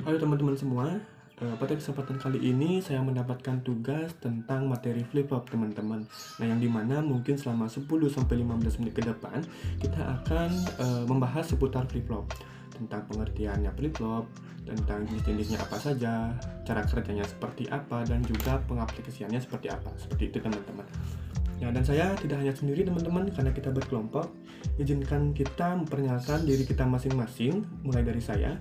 Halo teman-teman semua, pada kesempatan kali ini saya mendapatkan tugas tentang materi flip-flop teman-teman. Nah, yang dimana mungkin selama 10-15 menit ke depan kita akan membahas seputar flip-flop, tentang pengertiannya flip-flop, tentang jenis-jenisnya apa saja, cara kerjanya seperti apa, dan juga pengaplikasiannya seperti apa. Seperti itu teman-teman. Ya, dan saya tidak hanya sendiri teman-teman, karena kita berkelompok. Izinkan kita memperkenalkan diri kita masing-masing, mulai dari saya.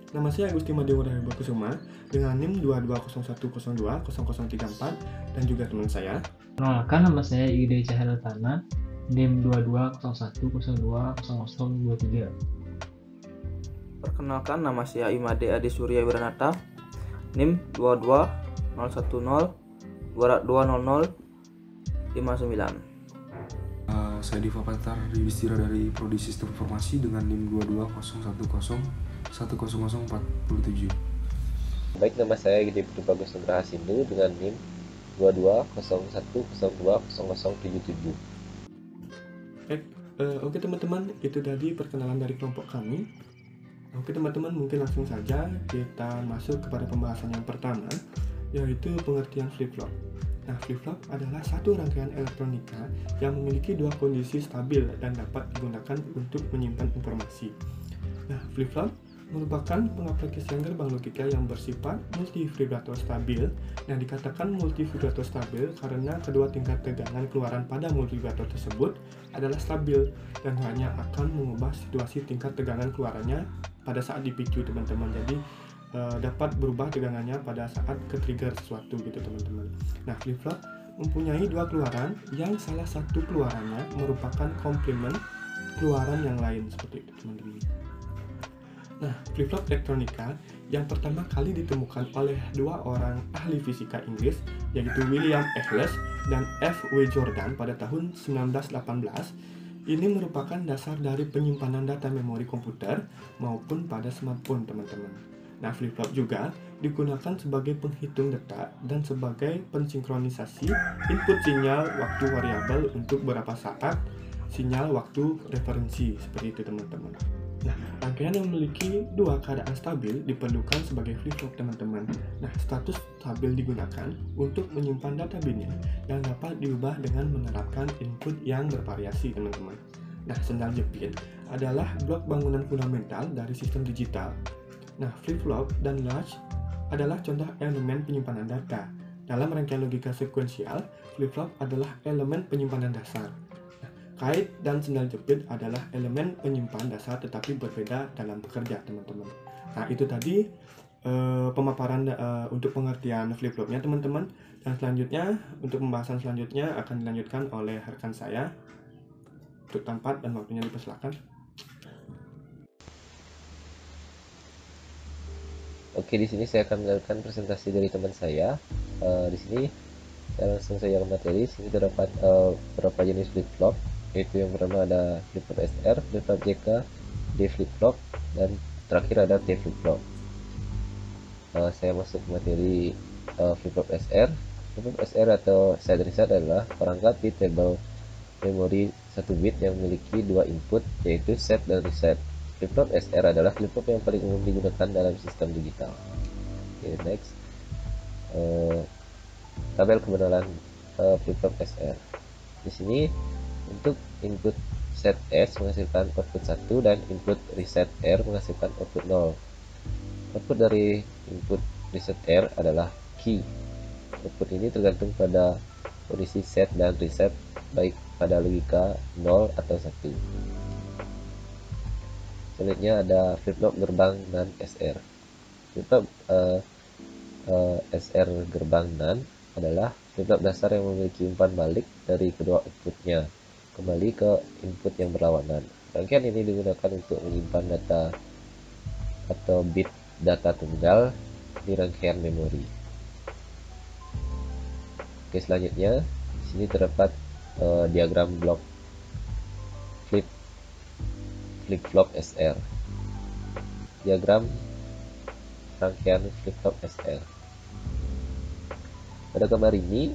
Nama saya Agusti Madewa Kusuma dengan NIM 2201020034 dan juga teman saya. Perkenalkan, nama saya Igede Cahayatana, NIM 2201020023. Perkenalkan, nama saya Imade Adi Surya Wiranata, NIM 2201020059. Saya Diva Patar Dibistira dari Prodi Sistem Informasi dengan NIM 2201010047. Baik, nama saya Gede Putu Bagus Nugraha Sindu dengan NIM 2201020077. Oke teman-teman, itu tadi perkenalan dari kelompok kami. Oke teman-teman, mungkin langsung saja kita masuk kepada pembahasan yang pertama, yaitu pengertian flip-flop. Nah, flip-flop adalah satu rangkaian elektronika yang memiliki dua kondisi stabil dan dapat digunakan untuk menyimpan informasi. Nah, flip-flop merupakan pengaplikasian gerbang logika yang bersifat multivibrator stabil. Nah, dikatakan multivibrator stabil karena kedua tingkat tegangan keluaran pada multivibrator tersebut adalah stabil dan hanya akan mengubah situasi tingkat tegangan keluarannya pada saat dipicu teman-teman. Jadi dapat berubah tegangannya pada saat ke-trigger sesuatu gitu teman-teman. Nah, flip-flop mempunyai dua keluaran yang salah satu keluarannya merupakan komplement keluaran yang lain, seperti itu teman-teman. Nah, flip-flop elektronika yang pertama kali ditemukan oleh dua orang ahli fisika Inggris, yaitu William Eccles dan F.W. Jordan pada tahun 1918. Ini merupakan dasar dari penyimpanan data memori komputer maupun pada smartphone teman-teman. Nah, flip-flop juga digunakan sebagai penghitung detak dan sebagai pensinkronisasi input sinyal waktu variabel untuk beberapa saat sinyal waktu referensi, seperti itu teman-teman. Nah, rangkaian yang memiliki dua keadaan stabil diperlukan sebagai flip-flop teman-teman. Nah, status stabil digunakan untuk menyimpan data binary yang dapat diubah dengan menerapkan input yang bervariasi teman-teman. Nah, sendal jepit adalah blok bangunan fundamental dari sistem digital. Nah, flip-flop dan latch adalah contoh elemen penyimpanan data. Dalam rangkaian logika sekuensial, flip-flop adalah elemen penyimpanan dasar. Nah, kait dan sendal jepit adalah elemen penyimpan dasar tetapi berbeda dalam bekerja, teman-teman. Nah, itu tadi pemaparan untuk pengertian flip-flopnya, teman-teman. Dan selanjutnya, untuk pembahasan selanjutnya akan dilanjutkan oleh rekan saya. Untuk tempat dan waktunya dipersilakan. Oke, di sini saya akan melakukan presentasi dari teman saya. Di sini saya langsung saja ke materi. Sini terdapat beberapa jenis flip-flop, yaitu yang pertama ada flip-flop SR, flip-flop JK, D flip-flop, dan terakhir ada T flip-flop. Saya masuk ke materi flip-flop SR. Flip-flop SR atau set reset adalah perangkat bit table memori 1 bit yang memiliki dua input, yaitu set dan reset. Flip-flop SR adalah flip-flop yang paling umum digunakan dalam sistem digital. Oke, next. Tabel kebenaran flip-flop SR. Di sini untuk input set S menghasilkan output 1 dan input reset R menghasilkan output 0. Output dari input reset R adalah key. Output ini tergantung pada kondisi set dan reset, baik pada logika 0 atau 1. Selanjutnya ada flip-flop gerbang NAND SR. Flip-flop SR gerbang NAND adalah flip-flop dasar yang memiliki umpan balik dari kedua outputnya kembali ke input yang berlawanan. Rangkaian ini digunakan untuk menyimpan data atau bit data tunggal di rangkaian memori. Oke, selanjutnya di sini terdapat diagram blok flip-flop SR. Diagram rangkaian flip-flop SR. Pada gambar ini,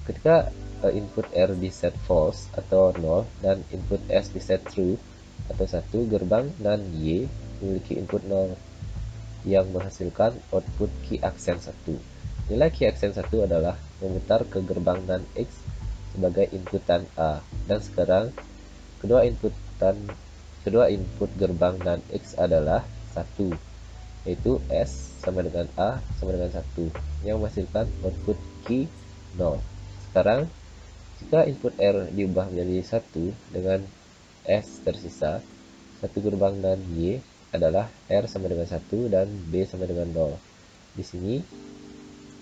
ketika input R di set false atau 0 dan input S di set true atau 1, gerbang dan Y memiliki input 0. yang menghasilkan output key aksen 1. Nilai key aksen 1 adalah memutar ke gerbang NAND X sebagai inputan A. Dan sekarang kedua input gerbang NAND X adalah 1, yaitu S sama dengan A sama dengan 1, yang menghasilkan output key 0. Sekarang jika input R diubah menjadi 1 dengan S tersisa, satu gerbang NAND Y adalah R sama dengan 1 dan B sama dengan 0. Di sini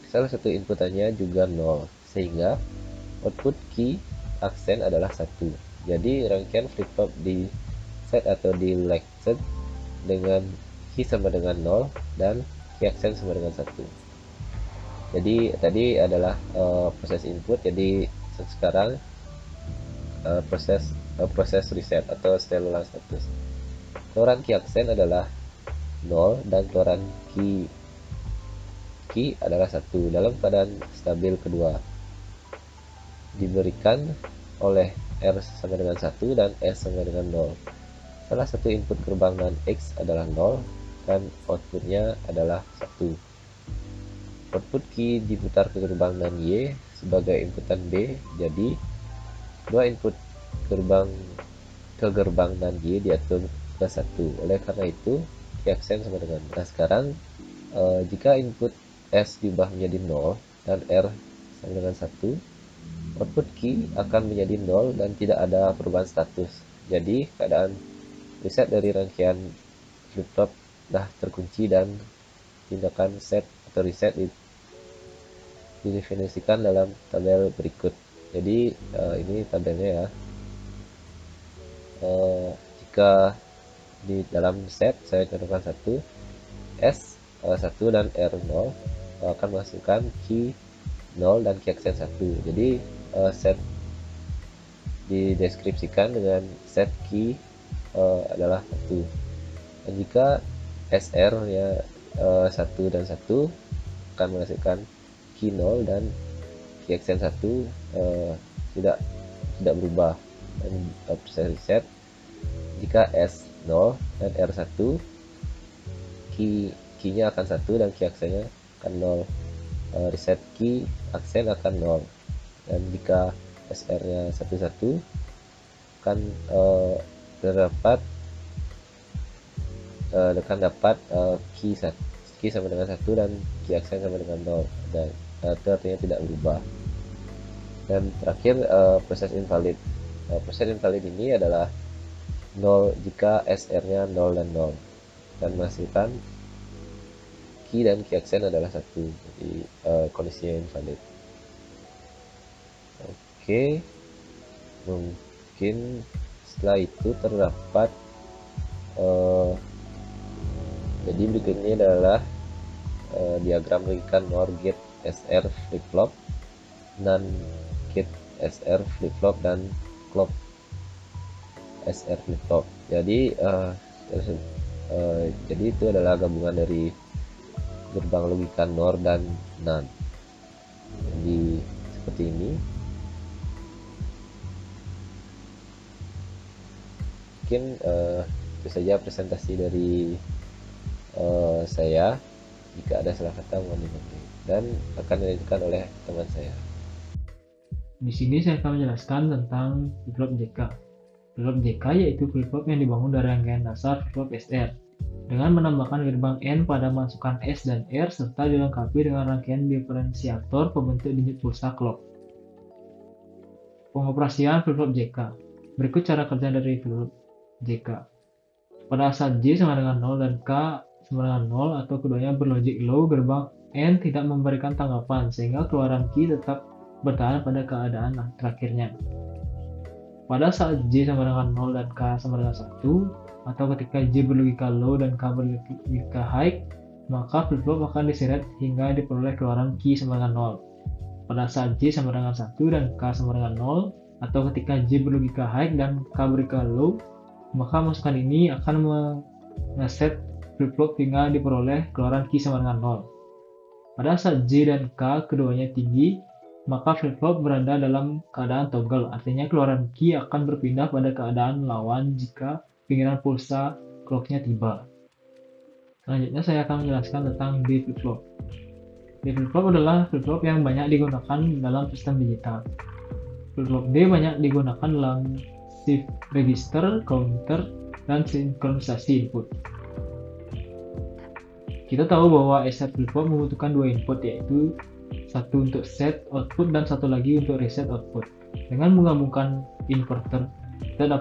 salah satu inputannya juga 0, sehingga output key aksen adalah 1. Jadi rangkaian flip-flop di set atau di lag set dengan key sama dengan 0 dan key aksen sama dengan 1. Jadi tadi adalah proses input, jadi sekarang proses reset atau setel ulang status. Keluaran key aksen adalah 0 dan keluaran key adalah 1 dalam keadaan stabil kedua, diberikan oleh R sama dengan 1 dan S sama dengan 0. Salah satu input gerbang NAND X adalah 0 dan outputnya adalah 1. Output key diputar ke gerbang NAND Y sebagai inputan B, jadi kedua input ke gerbang NAND Y diatur ke 1. Oleh karena itu key aksen sama dengan. Nah sekarang jika input S diubah menjadi 0 dan R sama dengan 1, output key akan menjadi 0 dan tidak ada perubahan status. Jadi keadaan reset dari rangkaian flip-flop dah terkunci dan tindakan set atau reset didefinisikan dalam tabel berikut. Jadi ini tabelnya ya. Jika di dalam set saya contohkan 1, S 1 dan R 0 akan menghasilkan key 0 dan key aksen 1. Jadi set dideskripsikan dengan set key adalah 1. Dan jika SR ya 1 dan 1 akan menghasilkan key 0 dan key aksen 1 tidak berubah. Dan proses reset jika S 0 dan R 1, key-nya akan 1 dan key aksennya akan 0. Reset key aksen akan 0. Dan jika SR-nya 11 akan dapat key sama dengan 1 dan key aksen sama dengan 0, dan itu artinya tidak berubah. Dan terakhir proses invalid. Proses invalid ini adalah 0 jika SR-nya 0 dan 0 dan menghasilkan key dan key aksen adalah 1. Jadi kondisinya invalid. Oke, mungkin setelah itu terdapat jadi berikut ini adalah diagram logikan NOR gate SR flip flop, NAND gate SR flip flop, dan clock SR flip flop. Jadi jadi itu adalah gabungan dari gerbang logika NOR dan NAND. Jadi seperti ini. Mungkin itu saja presentasi dari saya. Jika ada salah kata mohon dimaklumi, dan akan dilanjutkan oleh teman saya. Di sini saya akan menjelaskan tentang flip-flop JK. Flip-flop JK yaitu flip-flop yang dibangun dari rangkaian dasar flip-flop SR dengan menambahkan gerbang N pada masukan S dan R serta dilengkapi dengan rangkaian diferensiator pembentuk digit pulsa clock. Pengoperasian flip-flop JK. Berikut cara kerja dari flip-flop JK. Pada saat J sama dengan 0 dan K sama dengan 0 atau keduanya berlogik low, gerbang N tidak memberikan tanggapan sehingga keluaran key tetap bertahan pada keadaan terakhirnya. Pada saat J sama dengan 0 dan K sama dengan 1 atau ketika J berlogika low dan K berlogika high, maka flip-flop akan diseret hingga diperoleh keluaran key sama dengan 0. Pada saat J sama dengan 1 dan K sama dengan 0 atau ketika J berlogika high dan K berlogika low, maka masukan ini akan mengeset flip-flop hingga diperoleh keluaran key sama dengan 0. Pada saat J dan K keduanya tinggi, maka flip-flop berada dalam keadaan toggle, artinya keluaran key akan berpindah pada keadaan lawan jika pinggiran pulsa clocknya tiba. Selanjutnya saya akan menjelaskan tentang D flip-flop. D flip-flop adalah flip-flop yang banyak digunakan dalam sistem digital. Flip-flop D banyak digunakan dalam shift register, counter, dan sinkronisasi input. Kita tahu bahwa SR flip-flop membutuhkan dua input, yaitu satu untuk set output dan satu lagi untuk reset output. Dengan menggabungkan inverter, kita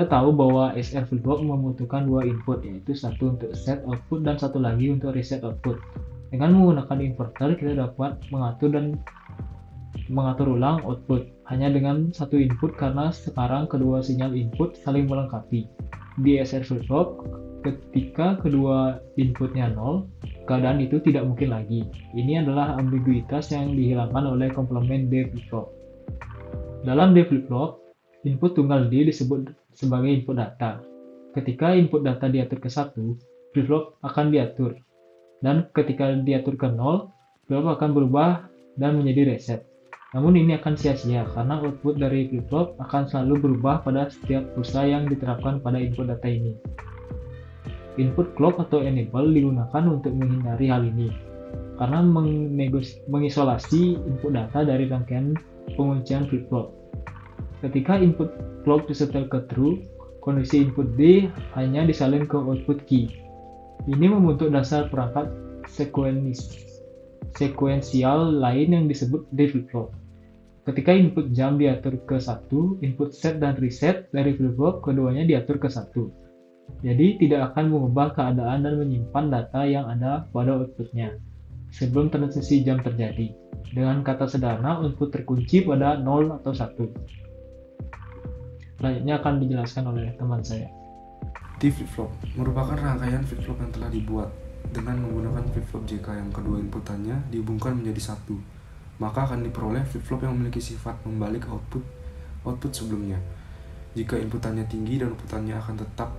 tahu bahwa SR flip-flop membutuhkan dua input, yaitu satu untuk set output dan satu lagi untuk reset output. Dengan menggunakan inverter, kita dapat mengatur ulang output hanya dengan satu input, karena sekarang kedua sinyal input saling melengkapi. Di SR flip-flop, ketika kedua inputnya 0, keadaan itu tidak mungkin lagi. Ini adalah ambiguitas yang dihilangkan oleh komplement D flip-flop. Dalam D flip-flop, input tunggal D disebut sebagai input data. Ketika input data diatur ke 1, flip-flop akan diatur. Dan ketika diatur ke 0, flip-flop akan berubah dan menjadi reset. Namun ini akan sia-sia karena output dari flip-flop akan selalu berubah pada setiap pulsa yang diterapkan pada input data ini. Input clock atau enable digunakan untuk menghindari hal ini, karena mengisolasi input data dari rangkaian penguncian flip-flop. Ketika input clock disetel ke true, kondisi input D hanya disalin ke output key. Ini membentuk dasar perangkat sekuensial lain yang disebut D flip-flop. Ketika input jam diatur ke 1, input set dan reset dari flip-flop keduanya diatur ke 1. Jadi tidak akan mengubah keadaan dan menyimpan data yang ada pada outputnya sebelum transisi jam terjadi. Dengan kata sederhana, output terkunci pada 0 atau 1. Selanjutnya akan dijelaskan oleh teman saya. T flip-flop merupakan rangkaian flip-flop yang telah dibuat dengan menggunakan flip-flop JK yang kedua inputannya dihubungkan menjadi satu. Maka akan diperoleh flip-flop yang memiliki sifat membalik output sebelumnya. Jika inputannya tinggi dan outputannya akan tetap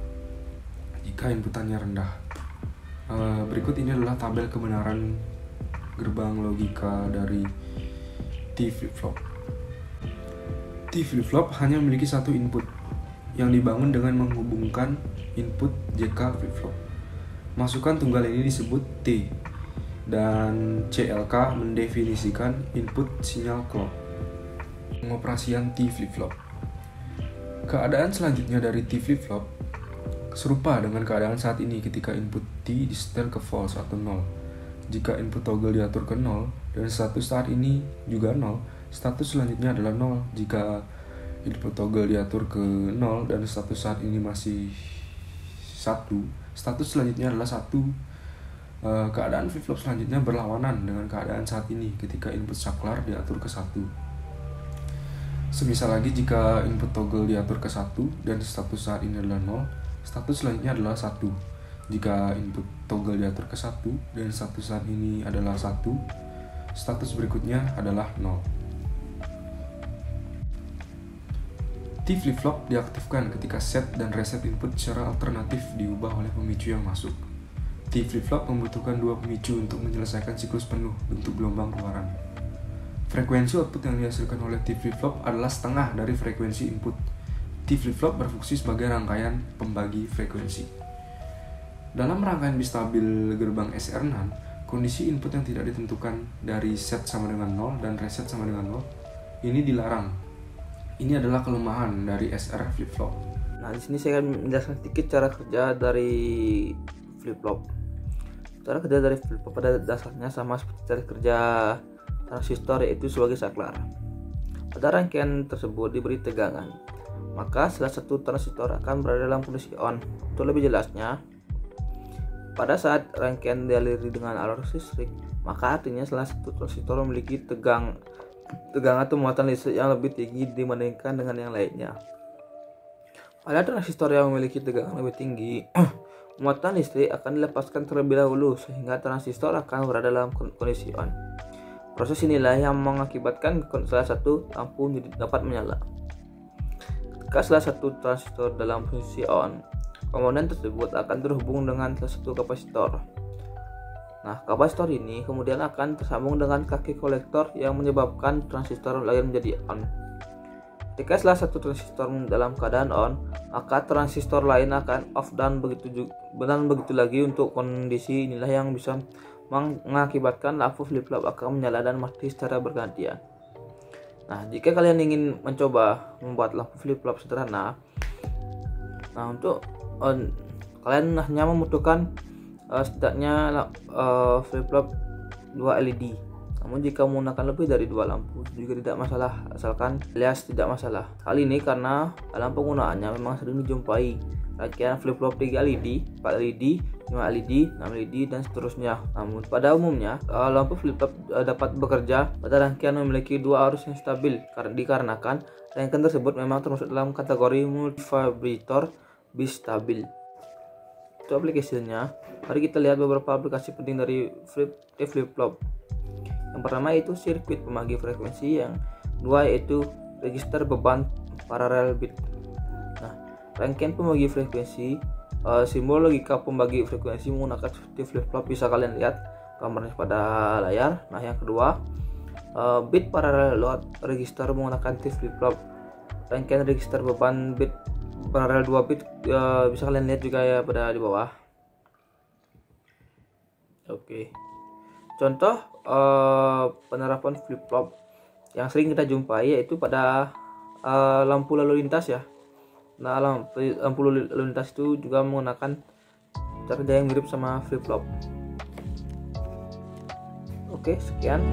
jika inputannya rendah. Berikut ini adalah tabel kebenaran gerbang logika dari T flip-flop. T flip-flop hanya memiliki satu input yang dibangun dengan menghubungkan input JK flip-flop. Masukan tunggal ini disebut T, dan CLK mendefinisikan input sinyal clock. Pengoperasian T flip-flop. Keadaan selanjutnya dari T flip-flop serupa dengan keadaan saat ini ketika input T disetel ke false atau 0. Jika input toggle diatur ke 0 dan status saat ini juga 0, status selanjutnya adalah 0. Jika input toggle diatur ke 0 dan status saat ini masih 1, status selanjutnya adalah 1. Keadaan flip-flop selanjutnya berlawanan dengan keadaan saat ini ketika input saklar diatur ke 1. Semisal lagi jika input toggle diatur ke 1 dan status saat ini adalah 0, status selanjutnya adalah 1. Jika input toggle diatur ke 1 dan status saat ini adalah 1, status berikutnya adalah 0. T flip-flop diaktifkan ketika set dan reset input secara alternatif diubah oleh pemicu yang masuk. T flip-flop membutuhkan dua pemicu untuk menyelesaikan siklus penuh bentuk gelombang keluaran. Frekuensi output yang dihasilkan oleh T flip-flop adalah setengah dari frekuensi input. T flip-flop berfungsi sebagai rangkaian pembagi frekuensi. Dalam rangkaian bistabil gerbang SR NAND, kondisi input yang tidak ditentukan dari set sama dengan 0 dan reset sama dengan 0 ini dilarang. Ini adalah kelemahan dari SR flip-flop. Nah, di sini saya akan menjelaskan sedikit cara kerja dari flip-flop. Cara kerja dari flip-flop pada dasarnya sama seperti cara kerja transistor, yaitu sebagai saklar. Pada rangkaian tersebut diberi tegangan, maka salah satu transistor akan berada dalam kondisi on. Untuk lebih jelasnya, pada saat rangkaian dialiri dengan arus listrik, maka artinya salah satu transistor memiliki tegangan atau muatan listrik yang lebih tinggi dibandingkan dengan yang lainnya. Pada transistor yang memiliki tegangan lebih tinggi, muatan listrik akan dilepaskan terlebih dahulu sehingga transistor akan berada dalam kondisi on. Proses inilah yang mengakibatkan salah satu lampu dapat menyala. Ketika salah satu transistor dalam posisi on, komponen tersebut akan terhubung dengan salah satu kapasitor. Nah, kapasitor ini kemudian akan tersambung dengan kaki kolektor yang menyebabkan transistor lain menjadi on. Jika salah satu transistor dalam keadaan on, maka transistor lain akan off, dan begitu lagi untuk kondisi inilah yang bisa mengakibatkan lampu flip-flop akan menyala dan mati secara bergantian. Nah, jika kalian ingin mencoba membuat lampu flip-flop sederhana, kalian hanya membutuhkan setidaknya flip-flop 2 LED. Namun jika menggunakan lebih dari 2 lampu juga tidak masalah, asalkan alias tidak masalah. Hal ini karena dalam penggunaannya memang sering dijumpai rangkaian flip-flop 3 LED, 4 LED, 5 LED, 6 LED, dan seterusnya. Namun pada umumnya lampu flip-flop dapat bekerja pada rangkaian memiliki 2 arus yang stabil, dikarenakan rangkaian tersebut memang termasuk dalam kategori multivibrator bistabil. Untuk aplikasinya, mari kita lihat beberapa aplikasi penting dari flip-flop. Yang pertama yaitu sirkuit pembagi frekuensi, yang kedua yaitu register beban paralel bit. Nah, rangkaian pembagi frekuensi, simbol logika pembagi frekuensi menggunakan seperti flip-flop, bisa kalian lihat gambarnya pada layar. Nah, yang kedua bit paralel load register menggunakan flip-flop. Rangkaian register beban bit paralel 2 bit bisa kalian lihat juga ya pada di bawah. Oke. Contoh penerapan flip-flop yang sering kita jumpai yaitu pada lampu lalu lintas ya. Nah, lampu lalu lintas itu juga menggunakan cara kerja yang mirip sama flip-flop. Oke, sekian.